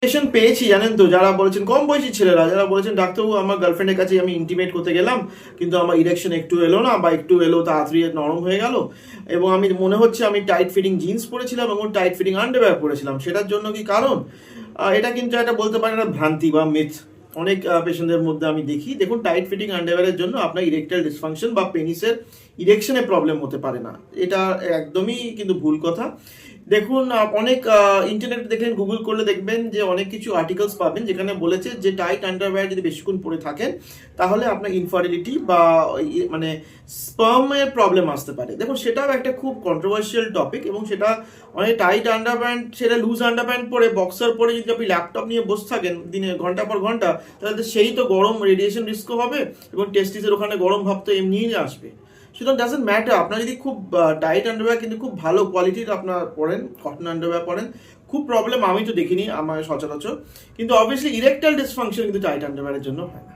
Patient পেয়েছি জানেন তো, যারা বলেছেন কম বয়সী ছেলেরা, যারা বলেছেন ডাক্তারবাবু আমার গার্লফ্রেন্ডের কাছে আমি ইন্টিমেট করতে গেলাম কিন্তু আমার ইরেকশন একটু এলো না, বা একটু এলো তাড়াতাড়ি নরম হয়ে গেল, এবং আমি মনে হচ্ছে আমি টাইট ফিটিং জিন্স পরেছিলাম এবং টাইট ফিটিং আন্ডারওয়্যার পরেছিলাম, সেটার জন্য কি কারণ? এটা কিন্তু একটা বলতে পারেন একটা ভ্রান্তি বা মিথ। অনেক পেশেন্টদের মধ্যে আমি দেখি, দেখুন টাইট ফিটিং আন্ডারওয়্যারের জন্য আপনার ইরেকটাইল ডিসফাংশন বা পেনিসের ইরেকশনে প্রবলেম হতে পারে না, এটা একদমই কিন্তু ভুল কথা। দেখুন অনেক ইন্টারনেটে দেখেন, গুগল করলে দেখবেন যে অনেক কিছু আর্টিকেলস পাবেন যেখানে বলেছে যে টাইট আন্ডারওয়্যার যদি বেশিক্ষণ পরে থাকেন তাহলে আপনার ইনফার্টিলিটি বা মানে স্পার্মের প্রবলেম আসতে পারে। দেখুন সেটাও একটা খুব কন্ট্রোভার্সিয়াল টপিক, এবং সেটা অনেক টাইট আন্ডারপ্যান্ট সেটা লুজ আন্ডারপ্যান্ট পরে বক্সার পরে যদি আপনি ল্যাপটপ নিয়ে বসে থাকেন দিনে ঘন্টা পর ঘন্টা, তাহলে সেই তো গরম রেডিয়েশন রিস্কও হবে এবং টেস্টিসের ওখানে গরম ভাব তো এমনিই আসবে। সুতরাং ডাজেন্ট ম্যাটার, আপনার যদি খুব টাইট আন্ডারওয়্যার কিন্তু খুব ভালো কোয়ালিটির আপনার পরেন, কটন আন্ডারওয়্যার পরেন, খুব প্রবলেম আমি তো দেখিনি আমার সচরাচর, কিন্তু অবভিয়াসলি ইরেকটাইল ডিসফাংশন কিন্তু টাইট আন্ডারওয়্যারের জন্য হয় না।